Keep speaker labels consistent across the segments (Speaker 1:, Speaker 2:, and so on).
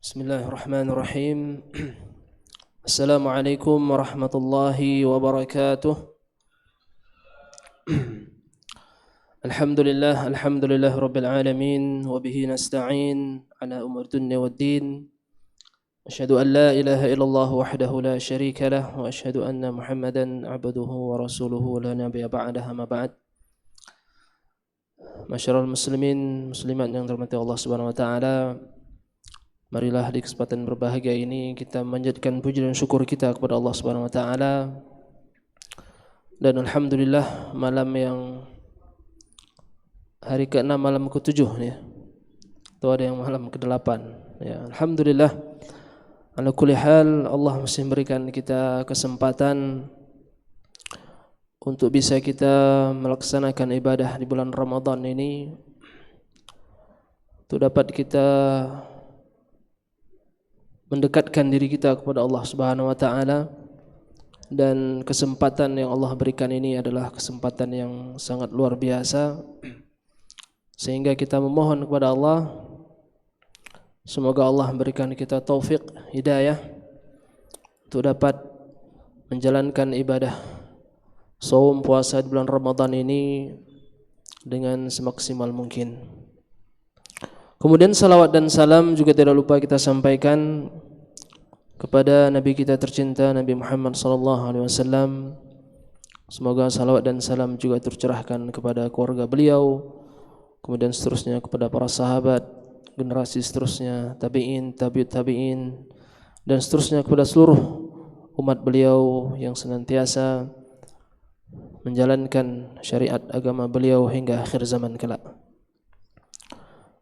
Speaker 1: Bismillahirrahmanirrahim. Assalamualaikum warahmatullahi wabarakatuh. Alhamdulillah rabbil alamin wa bihi nasta'in ala umur dunya waddin. Asyhadu an la ilaha illallah wahdahu la syarika lah wa asyhadu anna Muhammadan abduhu wa rasuluhu la nabiyya ba'dahu ma ba'd. Masyarul muslimin muslimat yang dirahmati Allah Subhanahu wa taala, marilah di kesempatan berbahagia ini kita menjadikan puji dan syukur kita kepada Allah Subhanahu wa taala. Dan alhamdulillah malam yang hari ke-6 malam ke-7 ya. Atau ada yang malam ke-8 ya. Alhamdulillah ala kulli hal Allah masih memberikan kita kesempatan untuk bisa kita melaksanakan ibadah di bulan Ramadan ini, untuk dapat kita mendekatkan diri kita kepada Allah Subhanahu wa taala. Dan kesempatan yang Allah berikan ini adalah kesempatan yang sangat luar biasa, sehingga kita memohon kepada Allah semoga Allah memberikan kita taufik hidayah untuk dapat menjalankan ibadah saum puasa di bulan Ramadan ini dengan semaksimal mungkin. Kemudian salawat dan salam juga tidak lupa kita sampaikan kepada Nabi kita tercinta Nabi Muhammad SAW. Semoga salawat dan salam juga tercurahkan kepada keluarga beliau, kemudian seterusnya kepada para sahabat, generasi seterusnya, tabi'in, tabi'ut tabi'in, dan seterusnya kepada seluruh umat beliau yang senantiasa menjalankan syariat agama beliau hingga akhir zaman kelak.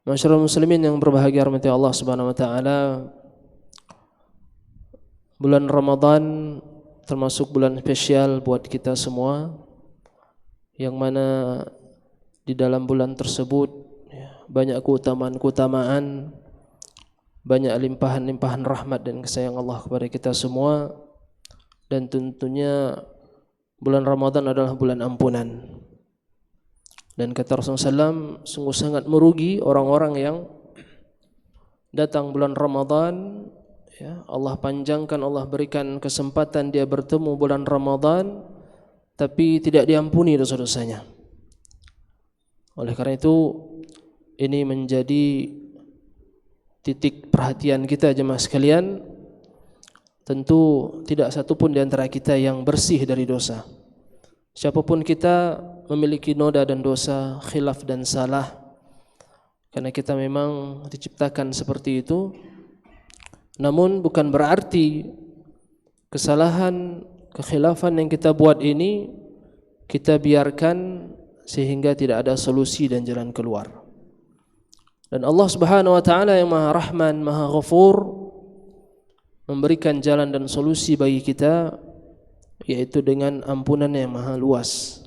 Speaker 1: Masyarul muslimin yang berbahagia rahmati Allah Subhanahu wa taala, bulan Ramadan termasuk bulan spesial buat kita semua, yang mana di dalam bulan tersebut banyak keutamaan-keutamaan, banyak limpahan-limpahan rahmat dan kesayang Allah kepada kita semua. Dan tentunya bulan Ramadan adalah bulan ampunan. Dan kata Rasulullah SAW, sungguh sangat merugi orang-orang yang datang bulan Ramadan, ya, Allah panjangkan, Allah berikan kesempatan dia bertemu bulan Ramadan, tapi tidak diampuni dosa-dosanya. Oleh karena itu, ini menjadi titik perhatian kita jemaah sekalian. Tentu tidak satupun di antara kita yang bersih dari dosa. Siapapun kita memiliki noda dan dosa, khilaf dan salah, karena kita memang diciptakan seperti itu. Namun bukan berarti kesalahan, kekhilafan yang kita buat ini kita biarkan sehingga tidak ada solusi dan jalan keluar. Dan Allah Subhanahu wa taala yang Maha Rahman, Maha Ghafur, memberikan jalan dan solusi bagi kita, yaitu dengan ampunan yang maha luas.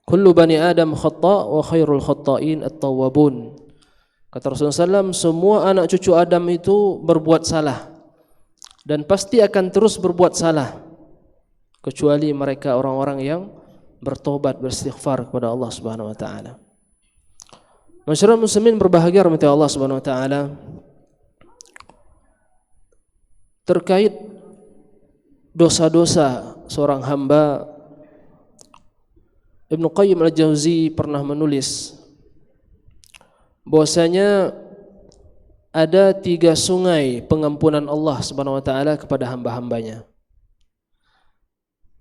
Speaker 1: Kullu bani Adam khata' wa khairul khata'in at-tawwabun. Kata Rasulullah SAW, semua anak cucu Adam itu berbuat salah dan pasti akan terus berbuat salah, kecuali mereka orang-orang yang bertobat, beristighfar kepada Allah Subhanahu wa taala. Masyarakat muslimin berbahagia rahmati Allah Subhanahu wa taala. Terkait dosa-dosa seorang hamba, Ibnu Qayyim al-Jauzi pernah menulis bahwasanya ada 3 sungai pengampunan Allah Subhanahu wa taala kepada hamba-hambanya,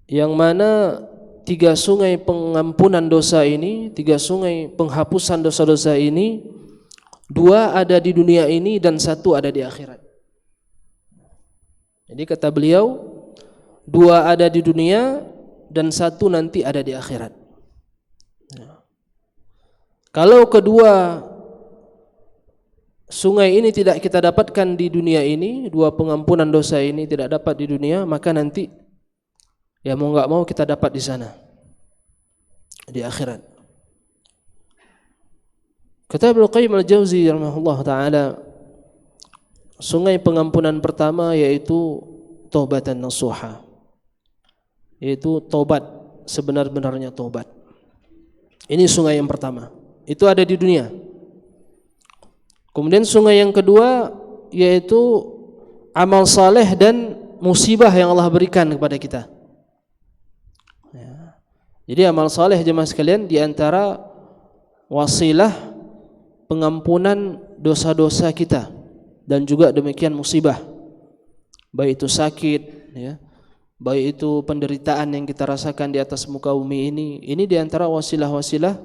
Speaker 1: yang mana 3 sungai pengampunan dosa ini, 3 sungai penghapusan dosa-dosa ini, 2 ada di dunia ini dan 1 ada di akhirat. Jadi kata beliau, 2 ada di dunia dan 1 nanti ada di akhirat. Kalau kedua sungai ini tidak kita dapatkan di dunia ini, 2 pengampunan dosa ini tidak dapat di dunia, maka nanti ya mau enggak mau kita dapat di sana, di akhirat. Kata Ibnu Qayyim al-Jauzi rahimahullah taala, sungai pengampunan pertama yaitu taubatan nasuha, yaitu taubat sebenar-benarnya taubat. Ini sungai yang pertama, itu ada di dunia. Kemudian sungai yang kedua yaitu amal saleh dan musibah yang Allah berikan kepada kita. Ya. Jadi amal saleh jemaah sekalian di antara wasilah pengampunan dosa-dosa kita dan juga demikian musibah. Baik itu sakit, ya, baik itu penderitaan yang kita rasakan di atas muka bumi ini di antara wasilah-wasilah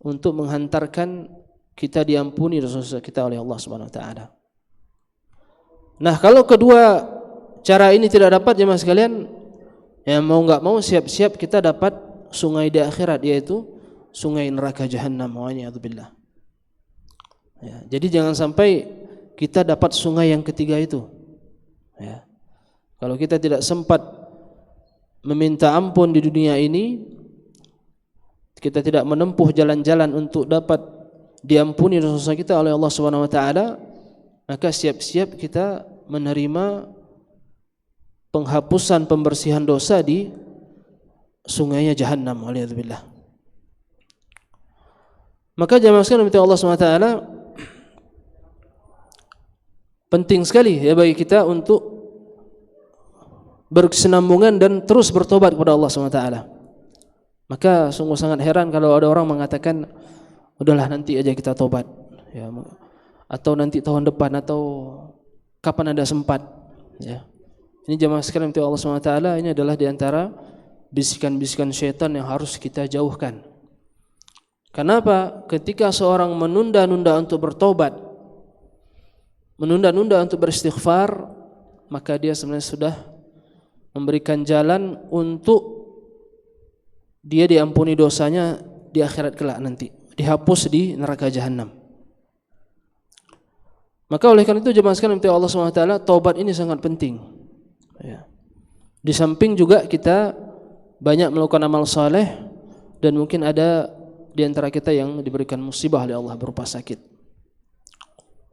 Speaker 1: untuk menghantarkan kita diampuni dosa-dosa kita oleh Allah Subhanahu wa taala. Nah, kalau kedua cara ini tidak dapat jemaah sekalian, ya mau enggak mau siap-siap kita dapat sungai di akhirat, yaitu sungai neraka jahanam, wa'iyadzubillah. Ya, jadi jangan sampai kita dapat sungai yang ketiga itu. Ya. Kalau kita tidak sempat meminta ampun di dunia ini, kita tidak menempuh jalan-jalan untuk dapat diampuni dosa kita oleh Allah Subhanahu wa taala, maka siap-siap kita menerima penghapusan pembersihan dosa di sungainya jahanam, waliyadzubillah. Maka jamaah sekalian Allah Subhanahu wa taala, penting sekali ya bagi kita untuk berkesinambungan dan terus bertobat kepada Allah Subhanahu wa taala. Maka sungguh sangat heran kalau ada orang mengatakan udahlah nanti aja kita tobat, ya, atau nanti tahun depan, atau kapan ada sempat, ya. Ini jamaah sekalian Allah Subhanahu wa taala, ini adalah di antara bisikan-bisikan syaitan yang harus kita jauhkan. Kenapa? Ketika seorang menunda-nunda untuk bertobat, menunda-nunda untuk beristighfar, maka dia sebenarnya sudah memberikan jalan untuk dia diampuni dosanya di akhirat kelak nanti, dihapus di neraka jahanam. Maka oleh karena itu jemaah sekalian Allah Subhanahu wa taala, taubat ini sangat penting. Ya. Di samping juga kita banyak melakukan amal saleh, dan mungkin ada di antara kita yang diberikan musibah oleh Allah berupa sakit.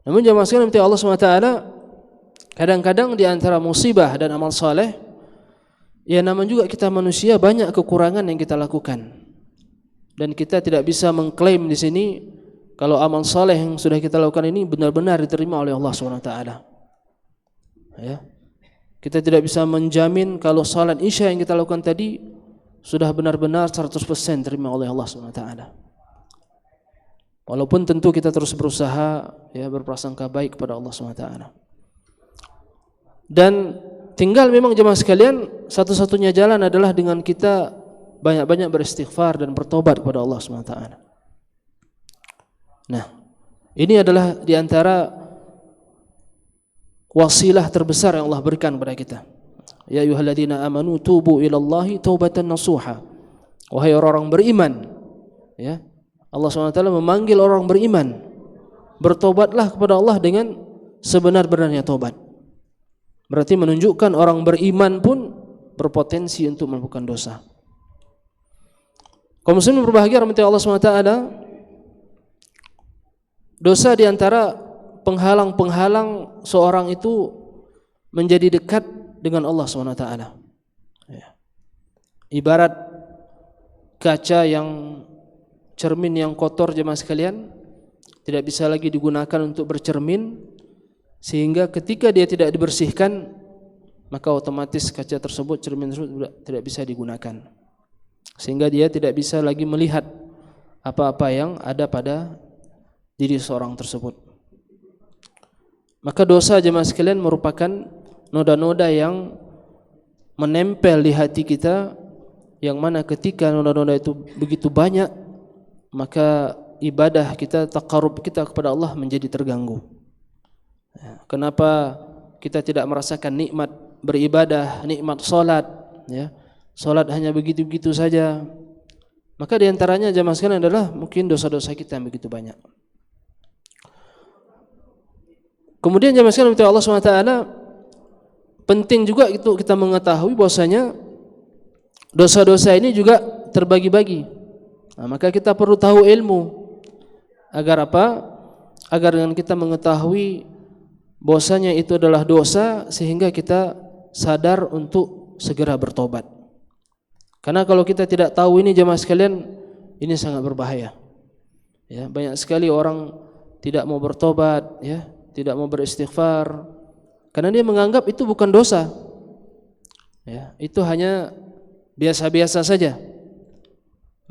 Speaker 1: Namun jemaah sekalian Allah Subhanahu wa taala, kadang-kadang di antara musibah dan amal saleh, ya namanya juga kita manusia, banyak kekurangan yang kita lakukan. Dan kita tidak bisa mengklaim di sini kalau amal saleh yang sudah kita lakukan ini benar-benar diterima oleh Allah Subhanahu wa taala. Ya. Kita tidak bisa menjamin kalau salat Isya yang kita lakukan tadi sudah benar-benar 100% diterima oleh Allah Subhanahu wa taala. Walaupun tentu kita terus berusaha, ya, berprasangka baik kepada Allah Subhanahu wa taala. Dan tinggal memang jemaah sekalian, satu-satunya jalan adalah dengan kita banyak-banyak beristighfar dan bertobat kepada Allah Subhanahu wa taala. Nah, ini adalah di antara wasilah terbesar yang Allah berikan kepada kita. Ya ayyuhalladzina amanu tubu ilallahi taubatan nasuha. Wahai orang-orang beriman, ya. Allah Subhanahu wa taala memanggil orang beriman, bertobatlah kepada Allah dengan sebenar-benarnya tobat. Berarti menunjukkan orang beriman pun berpotensi untuk melakukan dosa. Kaum muslimin berbahagia rahmati Allah Subhanahu wa taala, dosa di antara penghalang-penghalang seorang itu menjadi dekat dengan Allah Subhanahu wa taala. Ya. Ibarat kaca yang, cermin yang kotor jemaah sekalian, tidak bisa lagi digunakan untuk bercermin, sehingga ketika dia tidak dibersihkan, maka otomatis kaca tersebut, cermin tersebut tidak bisa digunakan, sehingga dia tidak bisa lagi melihat apa-apa yang ada pada diri seorang tersebut. Maka dosa jemaah sekalian merupakan noda-noda yang menempel di hati kita, yang mana ketika noda-noda itu begitu banyak, maka ibadah kita, taqarrub kita kepada Allah menjadi terganggu. Kenapa kita tidak merasakan nikmat beribadah, nikmat salat, ya? Salat hanya begitu-begitu saja. Maka di antaranya jemaah sekalian adalah mungkin dosa-dosa kita yang begitu banyak. Kemudian jemaah sekalian Allah SWT, penting juga itu kita mengetahui bahwasanya dosa-dosa ini juga terbagi-bagi. Nah, maka kita perlu tahu ilmu agar apa? Agar dengan kita mengetahui bahwasanya itu adalah dosa, sehingga kita sadar untuk segera bertobat. Karena kalau kita tidak tahu ini jemaah sekalian, ini sangat berbahaya. Ya, banyak sekali orang tidak mau bertobat, ya, tidak mau beristighfar karena dia menganggap itu bukan dosa. Ya, itu hanya biasa-biasa saja.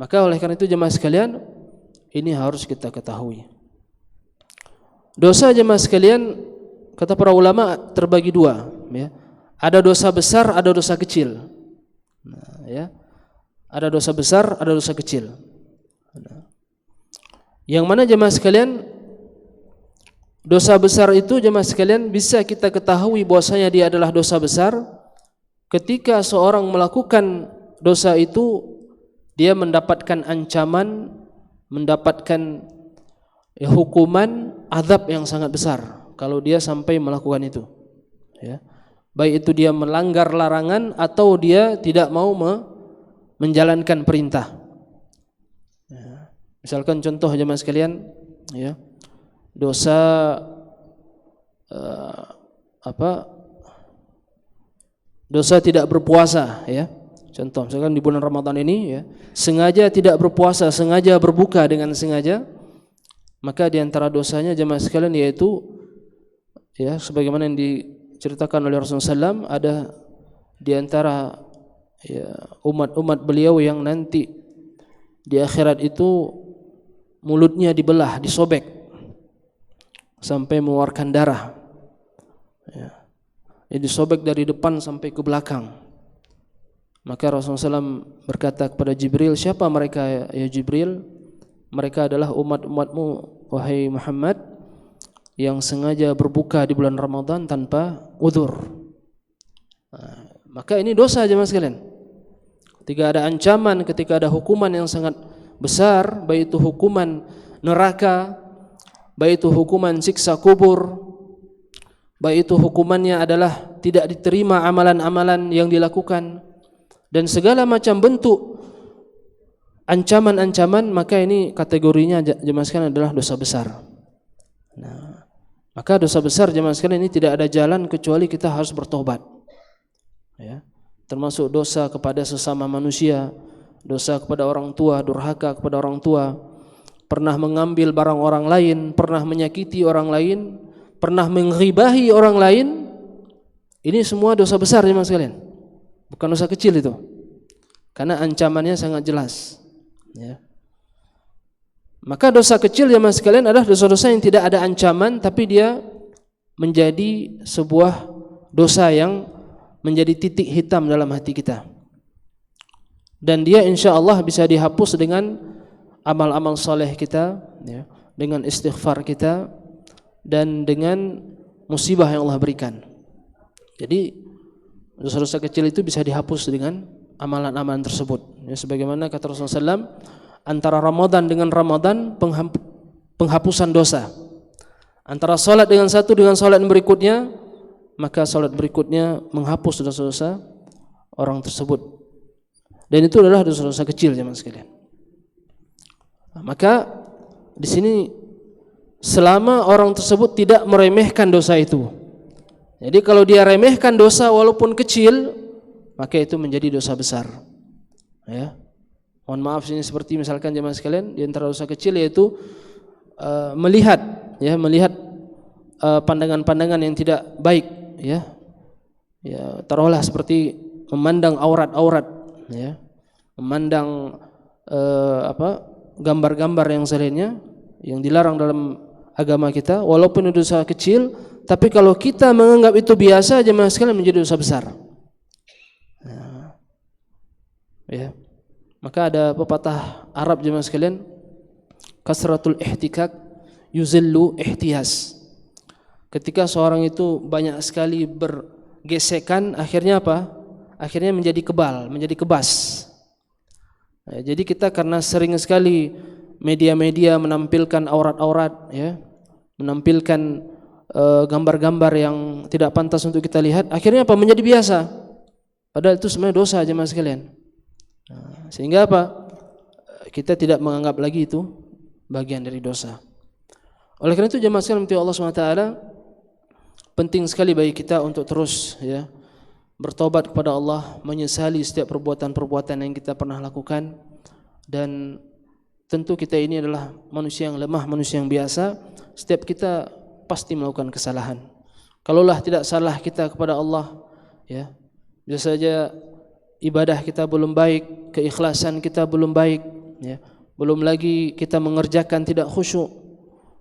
Speaker 1: Maka oleh karena itu jemaah sekalian, ini harus kita ketahui. Dosa jemaah sekalian, kata para ulama terbagi dua, ya. Ada dosa besar, ada dosa kecil. Nah, ya. Ada dosa besar, ada dosa kecil. Nah. Yang mana jemaah sekalian, dosa besar itu jemaah sekalian bisa kita ketahui bahwasanya dia adalah dosa besar ketika seorang melakukan dosa itu, dia mendapatkan ancaman, mendapatkan hukuman, azab yang sangat besar kalau dia sampai melakukan itu. Ya. Baik itu dia melanggar larangan atau dia tidak mau menjalankan perintah. Ya. Misalkan contoh jemaah sekalian, ya, dosa dosa tidak berpuasa, ya. Contoh, misalkan di bulan Ramadan ini, ya, sengaja tidak berpuasa, sengaja berbuka dengan sengaja, maka di antara dosanya jemaah sekalian yaitu, ya, sebagaimana yang diceritakan oleh Rasulullah SAW, ada di antara, ya, umat beliau yang nanti di akhirat itu mulutnya dibelah, disobek sampai mengeluarkan darah. Ya. Disobek dari depan sampai ke belakang. Maka Rasulullah SAW berkata kepada Jibril, siapa mereka ya Jibril? Mereka adalah umat-umatmu wahai Muhammad yang sengaja berbuka di bulan Ramadan tanpa uzur. Nah, maka ini dosa jemaah sekalian. Ketika ada ancaman, ketika ada hukuman yang sangat besar, baik itu hukuman neraka, baik itu hukuman siksa kubur, baik itu hukumannya adalah tidak diterima amalan-amalan yang dilakukan dan segala macam bentuk ancaman-ancaman, maka ini kategorinya jemaah sekalian adalah dosa besar. Nah, maka dosa besar jemaah sekalian ini tidak ada jalan kecuali kita harus bertobat. Ya, termasuk dosa kepada sesama manusia, dosa kepada orang tua, durhaka kepada orang tua, pernah mengambil barang orang lain, pernah menyakiti orang lain, pernah menghibahi orang lain. Ini semua dosa besar jemaah sekalian, bukan dosa kecil itu, karena ancamannya sangat jelas. Ya. Maka dosa kecil jemaah sekalian adalah dosa-dosa yang tidak ada ancaman, tapi dia menjadi sebuah dosa yang menjadi titik hitam dalam hati kita, dan dia insya Allah bisa dihapus dengan amal-amal soleh kita, ya, dengan istighfar kita, dan dengan musibah yang Allah berikan. Jadi dosa-dosa kecil itu bisa dihapus dengan amalan-amalan tersebut. Ya, sebagaimana kata Rasulullah SAW, antara Ramadan dengan Ramadan penghapusan dosa. Antara salat dengan satu dengan salat berikutnya, maka salat berikutnya menghapus dosa-dosa orang tersebut. Dan itu adalah dosa-dosa kecil jemaah sekalian. Maka di sini selama orang tersebut tidak meremehkan dosa itu. Jadi kalau dia remehkan dosa walaupun kecil, maka itu menjadi dosa besar. Ya. Mohon maaf ini seperti misalkan jemaah sekalian, di antara dosa kecil yaitu melihat pandangan-pandangan yang tidak baik, ya. Ya, taruhlah seperti memandang aurat-aurat, ya. Memandang gambar-gambar yang selainnya yang dilarang dalam agama kita, walaupun itu dosa kecil, tapi kalau kita menganggap itu biasa, jemaah sekalian menjadi dosa besar. Nah, ya. Maka ada pepatah Arab jemaah sekalian, kasratul ihtikak yuzillu ihtiyas. Ketika seorang itu banyak sekali bergesekan, akhirnya apa? Akhirnya menjadi kebal, menjadi kebas. Nah, jadi kita karena sering sekali media-media menampilkan aurat-aurat, ya, menampilkan gambar-gambar yang tidak pantas untuk kita lihat, akhirnya apa? Menjadi biasa. Padahal itu sebenarnya dosa jemaah sekalian. Nah, sehingga apa? Kita tidak menganggap lagi itu bagian dari dosa. Oleh karena itu jemaah sekalian Allah SWT, penting sekali bagi kita untuk terus, ya, bertobat kepada Allah, menyesali setiap perbuatan-perbuatan yang kita pernah lakukan. Dan tentu kita ini adalah manusia yang lemah, manusia yang biasa. Setiap kita pasti melakukan kesalahan. Kalaulah tidak salah kita kepada Allah, ya, bisa saja ibadah kita belum baik, keikhlasan kita belum baik, ya. Belum lagi kita mengerjakan tidak khusyuk,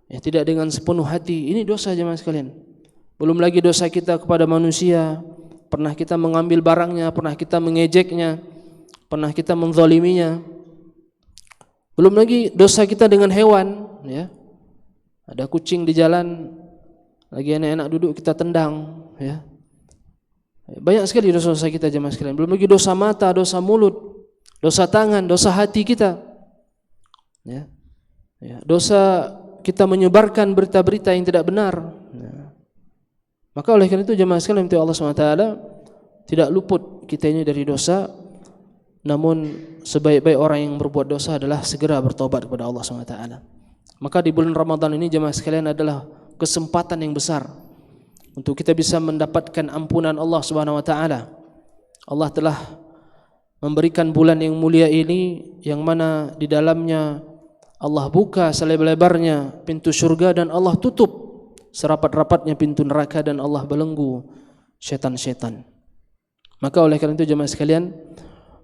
Speaker 1: ya, tidak dengan sepenuh hati. Ini dosa jemaah sekalian. Belum lagi dosa kita kepada manusia, pernah kita mengambil barangnya, pernah kita mengejeknya, pernah kita menzaliminya. Belum lagi dosa kita dengan hewan, ya. Ada kucing di jalan, lagi enak-enak duduk kita tendang, ya. Banyak sekali dosa-dosa kita jemaah sekalian. Belum lagi dosa mata, dosa mulut, dosa tangan, dosa hati kita, ya. Ya, dosa kita menyebarkan berita-berita yang tidak benar, ya. Maka oleh karena itu jemaah sekalian Allah SWT tidak luput kita ini dari dosa. Namun sebaik-baik orang yang berbuat dosa adalah segera bertobat kepada Allah SWT. Maka di bulan Ramadan ini jemaah sekalian adalah kesempatan yang besar untuk kita bisa mendapatkan ampunan Allah Subhanahu wa taala. Allah telah memberikan bulan yang mulia ini yang mana di dalamnya Allah buka selebar-lebarnya pintu surga dan Allah tutup serapat-rapatnya pintu neraka dan Allah belenggu syaitan-syaitan. Maka oleh karena itu jemaah sekalian,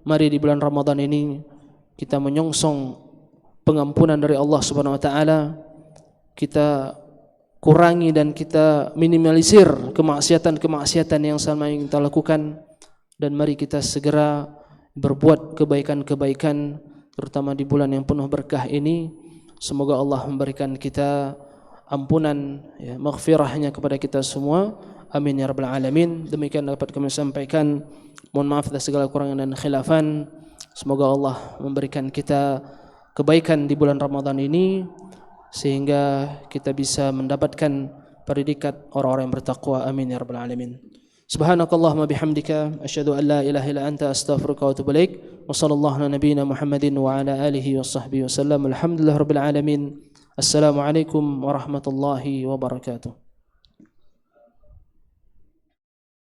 Speaker 1: mari di bulan Ramadan ini kita menyongsong pengampunan dari Allah Subhanahu wa taala, kita kurangi dan kita minimalisir kemaksiatan-kemaksiatan yang selama ini kita lakukan, dan mari kita segera berbuat kebaikan-kebaikan terutama di bulan yang penuh berkah ini. Semoga Allah memberikan kita ampunan, ya, maghfirahnya kepada kita semua. Amin ya rabbal alamin. Demikian dapat kami sampaikan. Mohon maaf atas segala kekurangan dan khilafan. Semoga Allah memberikan kita kebaikan di bulan Ramadan ini sehingga kita bisa mendapatkan predikat orang-orang yang bertakwa. Amin ya rabbal alamin. Subhanakallahumma bihamdika asyhadu an la ilaha illa anta astaghfiruka wa atubu ilaik. Wa sallallahu ala nabiyyina Muhammadin wa ala alihi washabbihi wasallam. Alhamdulillahirabbil alamin. Assalamualaikum warahmatullahi wabarakatuh.